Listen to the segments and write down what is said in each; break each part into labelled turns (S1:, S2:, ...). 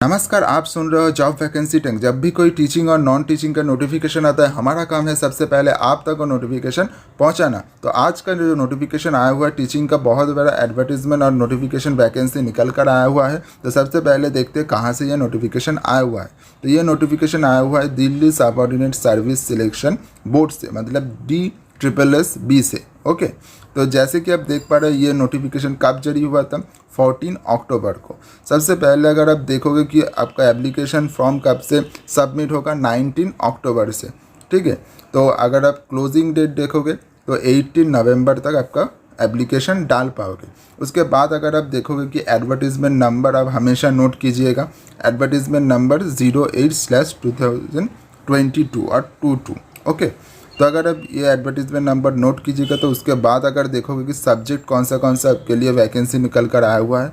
S1: नमस्कार, आप सुन रहे हो जॉब वैकेंसी टैंक। जब भी कोई टीचिंग और नॉन टीचिंग का नोटिफिकेशन आता है, हमारा काम है सबसे पहले आप तक वो नोटिफिकेशन पहुंचाना। तो आज का जो नोटिफिकेशन आया हुआ है टीचिंग का, बहुत बड़ा एडवर्टीजमेंट और नोटिफिकेशन वैकेंसी निकल कर आया हुआ है। तो सबसे पहले देखते हैं कहाँ से ये नोटिफिकेशन आया हुआ है। तो ये नोटिफिकेशन आया हुआ है Delhi subordinate service selection board से, मतलब DSSB से। ओके, तो जैसे कि आप देख पा रहे हैं, ये नोटिफिकेशन कब जारी हुआ था? 14 अक्टूबर को। सबसे पहले अगर आप देखोगे कि आपका एप्लीकेशन फॉर्म कब से सबमिट होगा, 19 अक्टूबर से। ठीक है, तो अगर आप क्लोजिंग डेट देखोगे तो 18 नवंबर तक आपका एप्लीकेशन डाल पाओगे। उसके बाद अगर आप देखोगे कि एडवर्टीजमेंट नंबर, आप हमेशा नोट कीजिएगा, एडवर्टीजमेंट नंबर 08/2022 और 22। ओके, तो अगर आप ये एडवर्टीजमेंट नंबर नोट कीजिएगा तो उसके बाद अगर देखोगे कि सब्जेक्ट कौन सा आपके लिए वैकेंसी निकल कर आया हुआ है,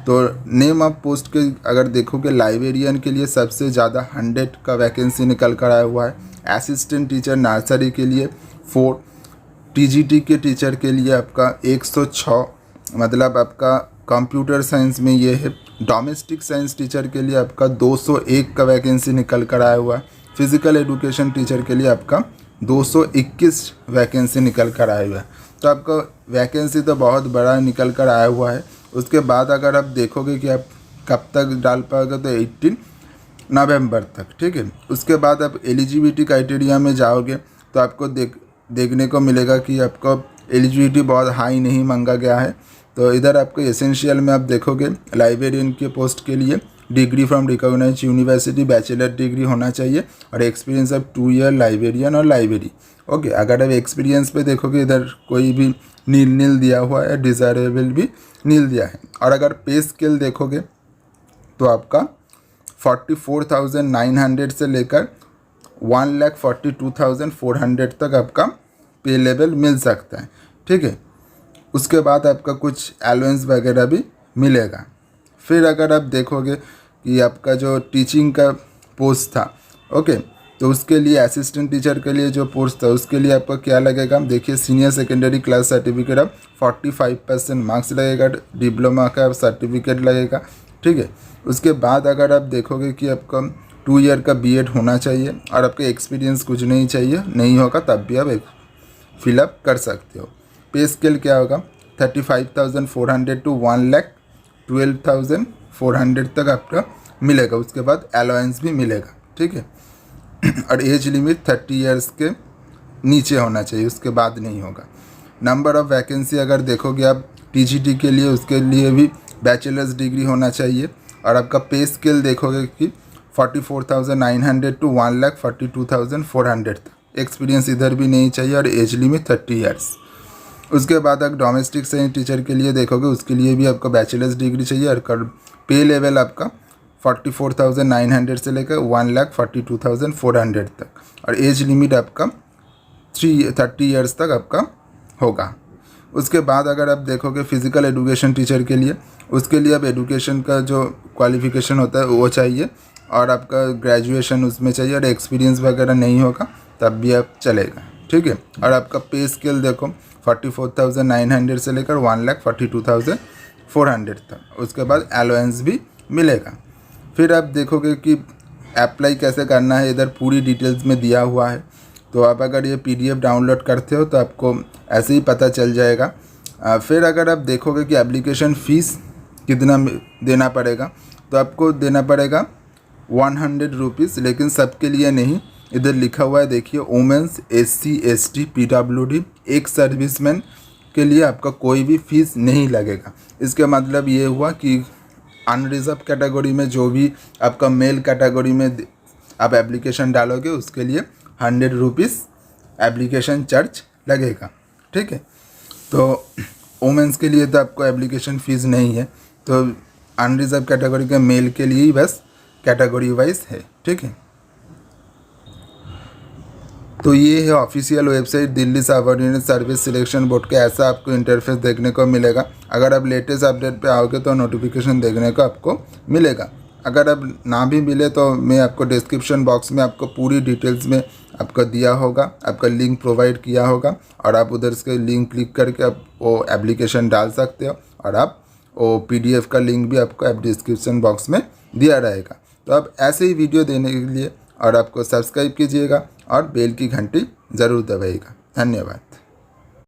S1: तो नेम ऑफ पोस्ट के अगर देखोगे, लाइब्रेरियन के लिए सबसे ज़्यादा 100 का वैकेंसी निकल कर आया हुआ है। असिस्टेंट टीचर नर्सरी के लिए 4, TGT के टीचर के लिए आपका 106, मतलब आपका कंप्यूटर साइंस में ये है। डोमेस्टिक साइंस टीचर के लिए आपका 201 का वैकेंसी निकल कर आया हुआ है। फिजिकल एजुकेशन टीचर के लिए आपका 221 वैकेंसी निकल कर आया हुआ है। तो आपका वैकेंसी तो बहुत बड़ा निकल कर आया हुआ है। उसके बाद अगर आप देखोगे कि आप कब तक डाल पाओगे, तो 18 नवंबर तक। ठीक है, उसके बाद आप एलिजिबिलिटी क्राइटेरिया में जाओगे तो आपको देखने को मिलेगा कि आपको एलिजिबिलिटी बहुत हाई नहीं मांगा गया है। तो इधर आपको एसेंशियल में आप देखोगे, लाइब्रेरियन के पोस्ट के लिए degree from recognised university, bachelor degree होना चाहिए और एक्सपीरियंस ऑफ 2 ईयर लाइब्रेरियन और लाइब्रेरी। ओके, अगर आप एक्सपीरियंस पे देखोगे, इधर कोई भी नील दिया हुआ है, डिज़ायरेबल भी नील दिया है। और अगर पे स्केल देखोगे तो आपका 44,900 से लेकर 1,42,400 तक आपका पे लेवल मिल सकता है। ठीक है, उसके बाद आपका कुछ अलाउंस वगैरह भी मिलेगा। फिर अगर आप देखोगे कि आपका जो टीचिंग का पोस्ट था, ओके, तो उसके लिए असिस्टेंट टीचर के लिए जो पोस्ट था उसके लिए आपका क्या लगेगा, देखिए, senior secondary class certificate of 45% marks लगेगा, डिप्लोमा का सर्टिफिकेट लगेगा। ठीक है, उसके बाद अगर आप देखोगे कि आपका 2 ईयर का BEd होना चाहिए और आपका एक्सपीरियंस कुछ नहीं चाहिए, नहीं होगा तब भी आप फिलअप कर सकते हो। पे स्केल क्या होगा, 35,400 टू 1,12,400 तक आपका मिलेगा। उसके बाद अलाउंस भी मिलेगा। ठीक है, और एज लिमिट 30 ईयर्स के नीचे होना चाहिए, उसके बाद नहीं होगा। नंबर ऑफ़ वैकेंसी अगर देखोगे आप TGT के लिए, उसके लिए भी बैचलर्स डिग्री होना चाहिए। और आपका पे स्केल देखोगे कि 44,900 टू 1,42,400 तक, एक्सपीरियंस इधर भी नहीं चाहिए और एज लिमिट 30 ईयर्स। उसके बाद अगर डोमेस्टिक साइंस टीचर के लिए देखोगे, उसके लिए भी आपको बैचलर्स डिग्री चाहिए और पे लेवल आपका 44,900 से लेकर 1,42,400 तक और एज लिमिट आपका 30 ईयर्स तक आपका होगा। उसके बाद अगर आप देखोगे फिज़िकल एजुकेशन टीचर के लिए, उसके लिए अब एजुकेशन का जो क्वालिफ़िकेशन होता है वो चाहिए और आपका ग्रेजुएशन उसमें चाहिए और एक्सपीरियंस वगैरह नहीं होगा तब भी आप चलेगा। ठीक है, और आपका पे स्केल देखो 44,900 से लेकर 1,42,400 तक। उसके बाद अलाउंस भी मिलेगा। फिर आप देखोगे कि अप्लाई कैसे करना है, इधर पूरी डिटेल्स में दिया हुआ है। तो आप अगर ये PDF डाउनलोड करते हो तो आपको ऐसे ही पता चल जाएगा। फिर अगर आप देखोगे कि एप्लीकेशन फ़ीस कितना देना पड़ेगा, तो आपको देना पड़ेगा 100 रुपीज़, लेकिन सबके लिए नहीं। इधर लिखा हुआ है, देखिए, वुमेंस, SC ST PWD, एक सर्विसमैन के लिए आपका कोई भी फीस नहीं लगेगा। इसका मतलब ये हुआ कि अनरिजर्व कैटेगरी में जो भी आपका मेल कैटेगरी में आप एप्लीकेशन डालोगे उसके लिए 100 रुपीज़ एप्लीकेशन चार्ज लगेगा। ठीक है, तो वुमेंस के लिए तो आपको एप्लीकेशन फ़ीस नहीं है, तो अनरिजर्व कैटेगरी के मेल के लिए ही बस कैटेगरी वाइज है। ठीक है, तो ये है official website Delhi subordinate service selection board का। ऐसा आपको इंटरफेस देखने को मिलेगा। अगर आप लेटेस्ट अपडेट पे आओगे तो नोटिफिकेशन देखने को आपको मिलेगा। अगर अब ना भी मिले तो मैं आपको डिस्क्रिप्शन बॉक्स में आपको पूरी डिटेल्स में आपको दिया होगा, आपका लिंक प्रोवाइड किया होगा और आप उधर से लिंक क्लिक करके आप वो एप्लीकेशन डाल सकते हो और आप वो PDF का लिंक भी आपको डिस्क्रिप्शन बॉक्स में दिया रहेगा। तो आप ऐसे ही वीडियो देने के लिए और आपको सब्सक्राइब कीजिएगा और बेल की घंटी ज़रूर दबाइएगा। धन्यवाद।